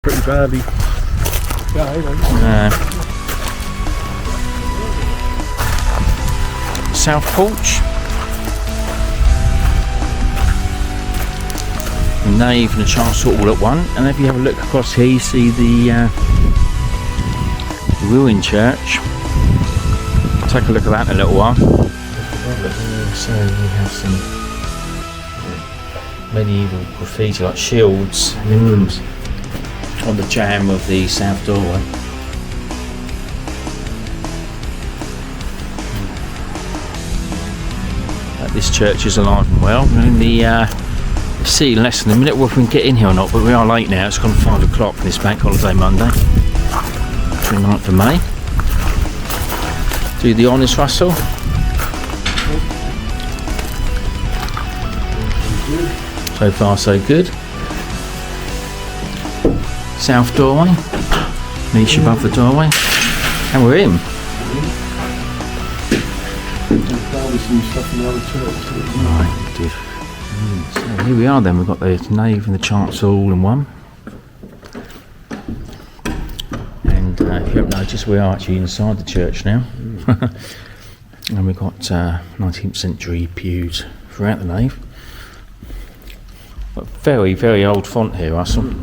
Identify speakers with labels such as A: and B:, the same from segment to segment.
A: Pretty badly.
B: South porch. Nave and the chancel all at one, and if you have a look across here you see the ruined church. Take a look at that in a little while. So we have some medieval graffiti like shields and emblems on the jamb of the south doorway. This church is alive and well. We're in the city in less than a minute whether we can get in here or not, but we are late now. It's gone 5 o'clock for this bank holiday Monday, 29th of May. Do the honours, Russell. So far so good. South doorway, niche above the doorway, and we're in. Right, good. So here we are then, we've got the nave and the chancel all in one. And if you haven't noticed, we are actually inside the church now. And we've got 19th century pews throughout the nave. But very, very old font here, Russell.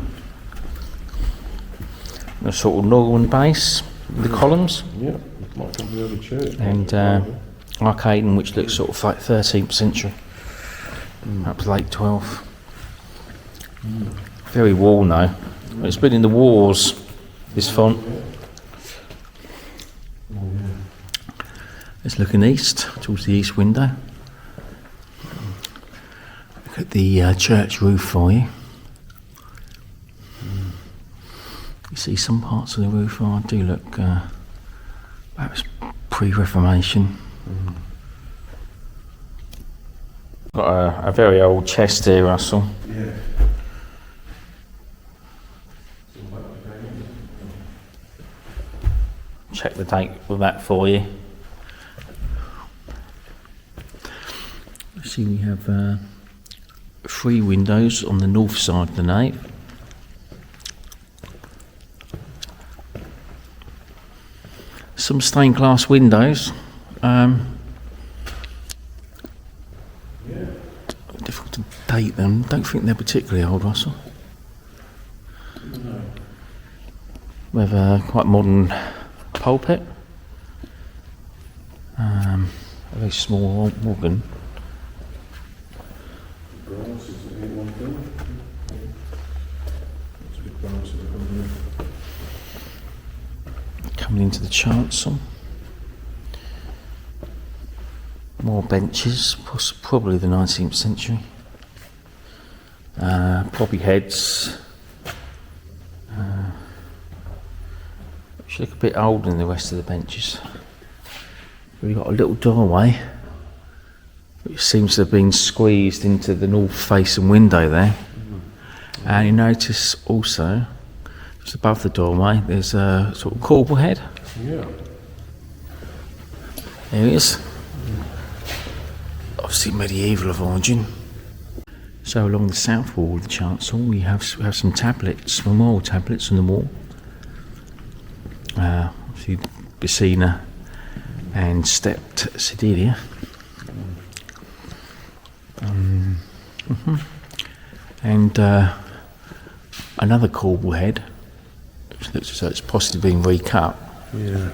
B: A sort of Norman base, the columns.
A: Yeah, like the other church.
B: And arcading, which looks sort of like 13th century, up to late 12th. Very worn though. It's been in the wars, this font. It's looking east, towards the east window. Look at the church roof for you. You see some parts of the roof do look perhaps pre-Reformation. Got a very old chest here, Russell.
A: Yeah.
B: Check the date with that for you. See, we have 3 windows on the north side of the nave. Some stained glass windows. Difficult to date them. Don't think they're particularly old, Russell.
A: No.
B: We have a quite modern pulpit. A very small organ.
A: Brass is one thing. It's a bit brass at the bottom.
B: Coming into the chancel. More benches, probably the 19th century. Poppy heads. Which look a bit older than the rest of the benches. We've got a little doorway which seems to have been squeezed into the north facing window there. And you notice also, just above the doorway, there's a sort of corbel head.
A: Yeah.
B: There it is. Obviously medieval of origin. So along the south wall of the chancel we have some tablets, memorial tablets on the wall. Obviously Bacina and stepped Sedilia. And another corbel head, which looks as though it's possibly been recut.
A: Yeah.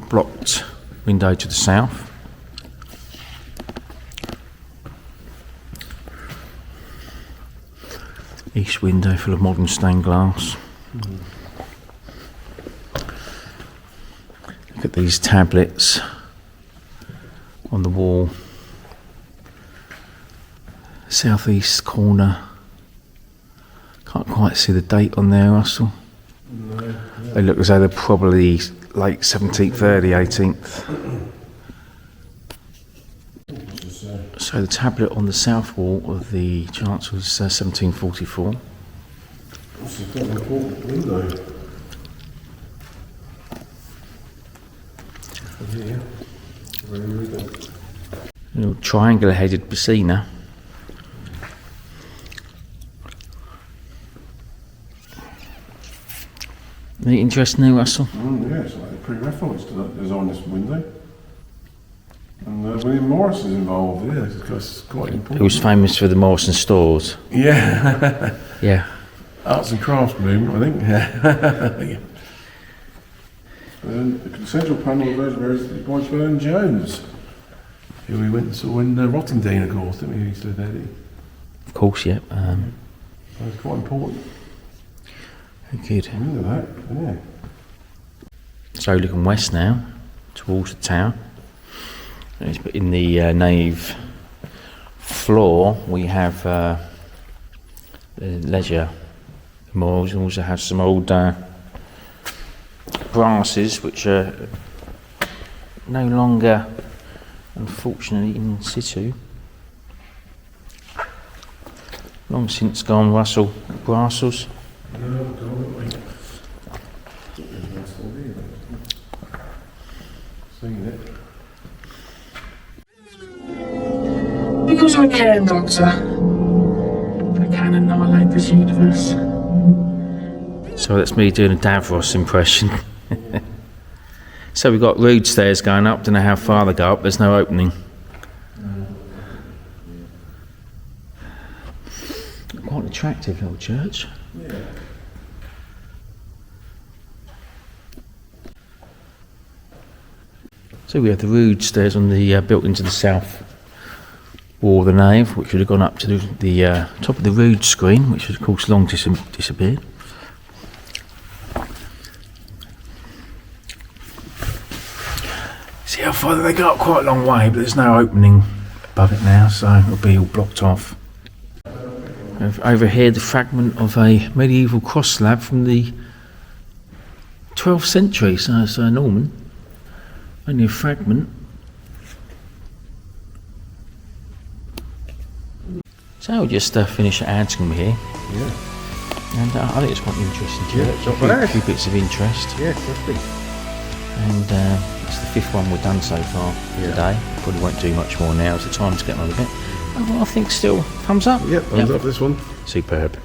B: Blocked window to the south. East window full of modern stained glass. Look at these tablets on the wall. Southeast corner. Can't quite see the date on there, Russell.
A: No.
B: They look as though they're probably late 17th, early 18th. So the tablet on the south wall of the chancel is 1744.
A: What's the important window? Here. Where we go?
B: A little triangular headed Bacina. Any interest in there, Russell?
A: Yeah, it's like a pre-reference to that design this window. And William Morris is involved, yeah, it's quite important.
B: He was famous for the Morrison stores.
A: Yeah.
B: Yeah.
A: Arts and crafts movement, I think. Yeah. The central panel of those varies by Burne Jones, who we went and saw in Rottingdean, of course, didn't we? He stood there.
B: Of course, yeah.
A: That's quite important.
B: Very good.
A: Look at that, yeah.
B: So looking west now, towards the tower. In the nave floor, we have the leisure memorials, and also have some old brasses which are no longer, unfortunately, in situ. Long since gone, Russell. Brasses.
A: No, God, wait. Seen it.
C: Because I can, Doctor. I can annihilate this universe.
B: So that's me doing a Davros impression. So we've got rood stairs going up. Don't know how far they go up. There's no opening. Quite an attractive little church.
A: Yeah.
B: So we have the rood stairs on the built into the south wall of the nave, which would have gone up to the top of the rood screen, which has of course long disappeared. See how far they go up? Quite a long way, but there's no opening above it now, so it'll be all blocked off. Over here, the fragment of a medieval cross slab from the 12th century, so Norman. Only a fragment. So we'll just finish at Antingham here.
A: Yeah.
B: And I think it's quite an interesting
A: Yeah,
B: church.
A: not bad.
B: A few bits of interest.
A: Yeah, definitely.
B: And it's the fifth one we've done so far today. Probably won't do much more now. It's the time to get on with it. I think still thumbs up.
A: Yep, thumbs up for this one.
B: Superb.